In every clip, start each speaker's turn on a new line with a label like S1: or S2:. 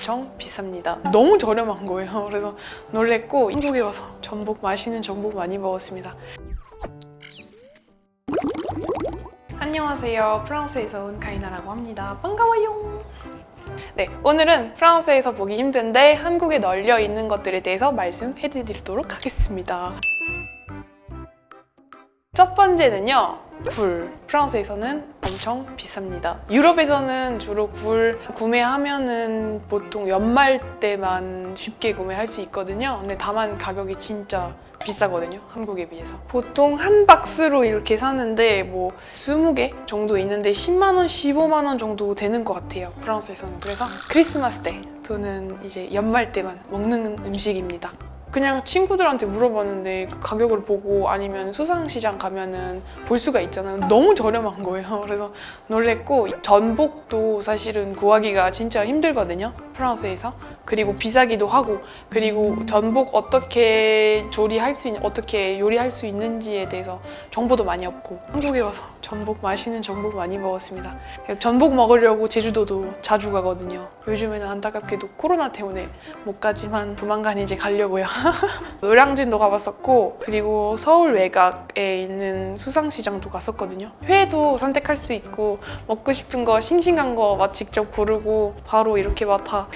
S1: 엄청 비쌉니다. 너무 저렴한 거예요. 그래서 놀랬고 한국에 와서 맛있는 전복 많이 먹었습니다. 안녕하세요. 프랑스에서 온 카이나라고 합니다. 반가워요. 네, 오늘은 프랑스에서 보기 힘든데 한국에 널려 있는 것들에 대해서 말씀해드리도록 하겠습니다. 첫 번째는요, 굴. 프랑스에서는 엄청 비쌉니다. 유럽에서는 주로 굴 구매하면은 보통 연말 때만 쉽게 구매할 수 있거든요. 근데 다만 가격이 진짜 비싸거든요, 한국에 비해서. 보통 한 박스로 이렇게 사는데 뭐 20개 정도 있는데 10만 원, 15만 원 정도 되는 것 같아요, 프랑스에서는. 그래서 크리스마스 때 또는 이제 연말 때만 먹는 음식입니다. 그냥 친구들한테 물어봤는데 그 가격을 보고 아니면 수상시장 가면은 볼 수가 있잖아요. 너무 저렴한 거예요. 그래서 놀랬고, 전복도 사실은 구하기가 진짜 힘들거든요, 프랑스에서. 그리고 비싸기도 하고, 그리고 전복 어떻게 어떻게 요리할 수 있는지에 대해서 정보도 많이 없고, 한국에 와서 맛있는 전복 많이 먹었습니다. 그래서 전복 먹으려고 제주도도 자주 가거든요. 요즘에는 안타깝게도 코로나 때문에 못 가지만 조만간 이제 가려고요. 노량진도 가봤었고, 그리고 서울 외곽에 있는 수상시장도 갔었거든요. 회도 선택할 수 있고, 먹고 싶은 거 싱싱한 거 막 직접 고르고 바로 이렇게 막 다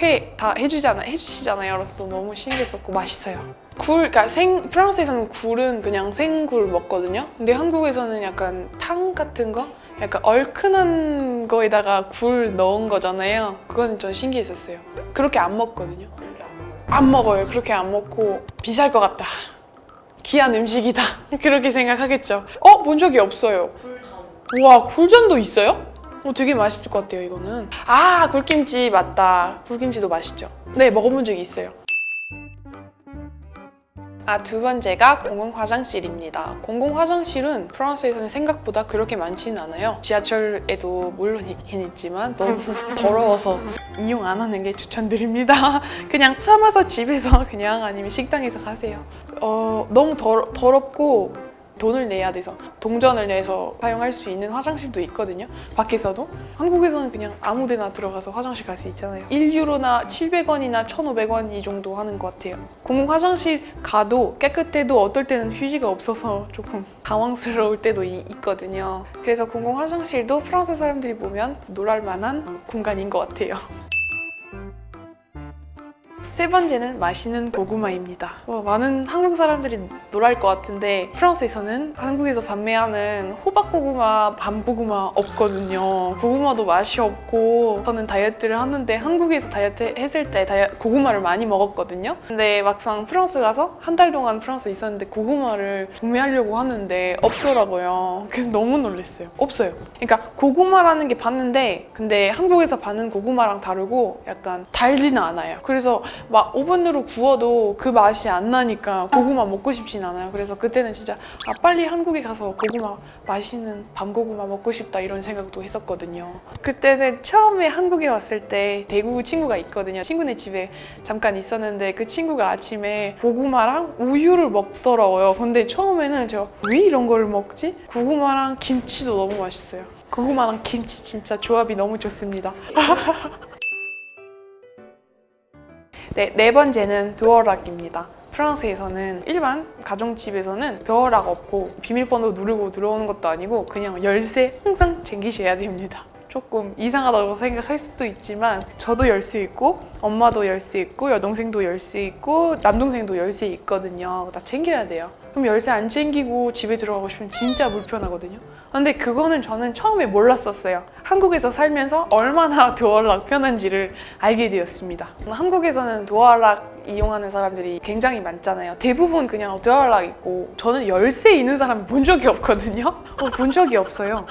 S1: 해주시잖아요. 그래서 너무 신기했었고 맛있어요. 그러니까 프랑스에서는 굴은 그냥 생굴 먹거든요. 근데 한국에서는 약간 탕 같은 거? 약간 얼큰한 거에다가 굴 넣은 거잖아요. 그건 좀 신기했었어요. 그렇게 안 먹거든요. 안 먹어요. 그렇게 안 먹고 비쌀 것 같다, 귀한 음식이다 그렇게 생각하겠죠. 본 적이 없어요. 우와, 굴전도 있어요? 되게 맛있을 것 같아요, 이거는. 굴김치 맞다. 굴김치도 맛있죠. 네, 먹어본 적이 있어요. 두 번째가 공공화장실입니다. 공공화장실은 프랑스에서는 생각보다 그렇게 많지는 않아요. 지하철에도 물론이긴 있지만 너무 더러워서 이용 안 하는 게 추천드립니다. 그냥 참아서 집에서 그냥 아니면 식당에서 가세요. 너무 더럽고 돈을 내야 돼서, 동전을 내서 사용할 수 있는 화장실도 있거든요, 밖에서도. 한국에서는 그냥 아무 데나 들어가서 화장실 갈 수 있잖아요. 1유로나 700원이나 1,500원 이 정도 하는 것 같아요. 공공 화장실 가도 깨끗해도 어떨 때는 휴지가 없어서 조금 당황스러울 때도 있거든요. 그래서 공공 화장실도 프랑스 사람들이 보면 놀랄 만한 공간인 것 같아요. 세 번째는 맛있는 고구마입니다. 많은 한국 사람들이 놀랄 것 같은데 프랑스에서는 한국에서 판매하는 호박고구마, 밤고구마 없거든요. 고구마도 맛이 없고, 저는 다이어트를 하는데 한국에서 다이어트 했을 때 고구마를 많이 먹었거든요. 근데 막상 프랑스 가서 한 달 동안 프랑스에 있었는데 고구마를 구매하려고 하는데 없더라고요. 그래서 너무 놀랐어요. 없어요. 그러니까 고구마라는 게 봤는데, 근데 한국에서 파는 고구마랑 다르고 약간 달지는 않아요. 그래서 막 오븐으로 구워도 그 맛이 안 나니까 고구마 먹고 싶진 않아요. 그래서 그때는 진짜 빨리 한국에 가서 맛있는 밤고구마 먹고 싶다, 이런 생각도 했었거든요. 그때는 처음에 한국에 왔을 때 대구 친구가 있거든요. 친구네 집에 잠깐 있었는데 그 친구가 아침에 고구마랑 우유를 먹더라고요. 근데 처음에는 제가 왜 이런 걸 먹지? 고구마랑 김치도 너무 맛있어요. 고구마랑 김치 진짜 조합이 너무 좋습니다. 네 번째는 드워락입니다. 프랑스에서는 일반 가정집에서는 드워락 없고 비밀번호 누르고 들어오는 것도 아니고 그냥 열쇠 항상 챙기셔야 됩니다. 조금 이상하다고 생각할 수도 있지만 저도 열쇠 있고, 엄마도 열쇠 있고, 여동생도 열쇠 있고, 남동생도 열쇠 있거든요. 다 챙겨야 돼요. 그럼 열쇠 안 챙기고 집에 들어가고 싶으면 진짜 불편하거든요. 근데 그거는 저는 처음에 몰랐었어요. 한국에서 살면서 얼마나 드워락 편한지를 알게 되었습니다. 한국에서는 드워락 이용하는 사람들이 굉장히 많잖아요. 대부분 그냥 드워락 있고, 저는 열쇠 있는 사람 본 적이 없거든요. 본 적이 없어요.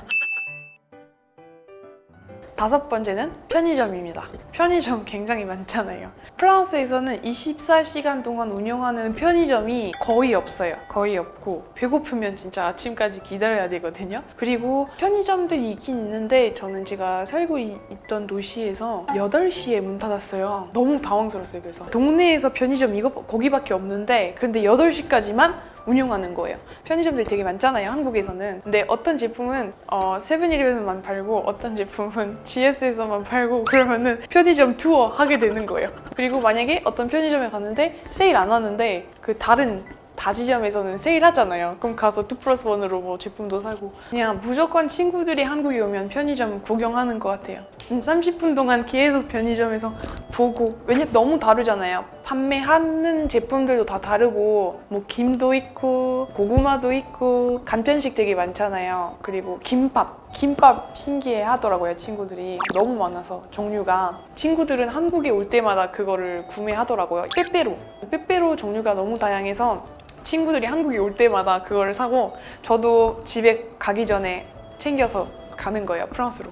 S1: 다섯 번째는 편의점입니다. 편의점 굉장히 많잖아요. 프랑스에서는 24시간 동안 운영하는 편의점이 거의 없어요. 거의 없고, 배고프면 진짜 아침까지 기다려야 되거든요. 그리고 편의점들이 있긴 있는데 저는 제가 살고 있던 도시에서 8시에 문 닫았어요. 너무 당황스러웠어요. 그래서 동네에서 편의점 거기밖에 없는데, 근데 8시까지만 운영하는 거예요. 편의점들이 되게 많잖아요, 한국에서는. 근데 어떤 제품은 세븐일레븐만 팔고 어떤 제품은 GS에서만 팔고 그러면은 편의점 투어 하게 되는 거예요. 그리고 만약에 어떤 편의점에 갔는데 세일 안 하는데 그 다른 다지점에서는 세일하잖아요. 그럼 가서 2+1으로 뭐 제품도 사고 그냥 무조건 친구들이 한국에 오면 편의점 구경하는 것 같아요. 30분 동안 계속 편의점에서 보고 왜냐면 너무 다르잖아요. 판매하는 제품들도 다 다르고 뭐 김도 있고 고구마도 있고 간편식 되게 많잖아요. 그리고 김밥 신기해 하더라고요. 친구들이 너무 많아서 종류가. 친구들은 한국에 올 때마다 그거를 구매하더라고요. 빼빼로 종류가 너무 다양해서 친구들이 한국에 올 때마다 그거를 사고 저도 집에 가기 전에 챙겨서 가는 거예요, 프랑스로.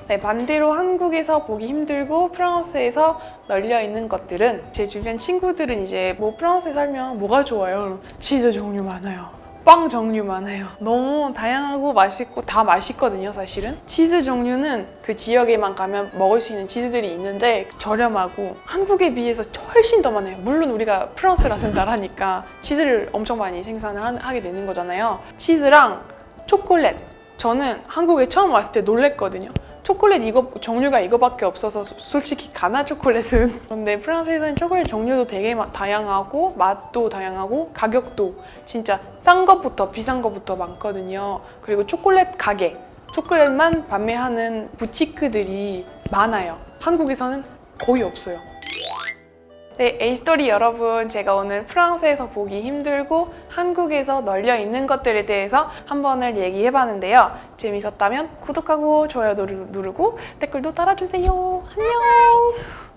S1: 네, 반대로 한국에서 보기 힘들고 프랑스에서 널려 있는 것들은 제 주변 친구들은 이제 뭐 프랑스에 살면 뭐가 좋아요? 치즈 종류 많아요. 빵 종류 많아요. 너무 다양하고 맛있고 다 맛있거든요, 사실은. 치즈 종류는 그 지역에만 가면 먹을 수 있는 치즈들이 있는데 저렴하고 한국에 비해서 훨씬 더 많아요. 물론 우리가 프랑스라는 나라니까 치즈를 엄청 많이 생산을 하게 되는 거잖아요. 치즈랑 초콜릿. 저는 한국에 처음 왔을 때 놀랬거든요. 초콜릿 종류가 이거밖에 없어서 솔직히 가나 초콜릿은. 근데 프랑스에서는 초콜릿 종류도 되게 다양하고 맛도 다양하고 가격도 진짜 싼 것부터 비싼 것부터 많거든요. 그리고 초콜릿 가게, 초콜릿만 판매하는 부티크들이 많아요. 한국에서는 거의 없어요. 네, 에이스토리 여러분, 제가 오늘 프랑스에서 보기 힘들고 한국에서 널려 있는 것들에 대해서 한번을 얘기해봤는데요. 재밌었다면 구독하고 좋아요 누르고 댓글도 달아주세요. 안녕!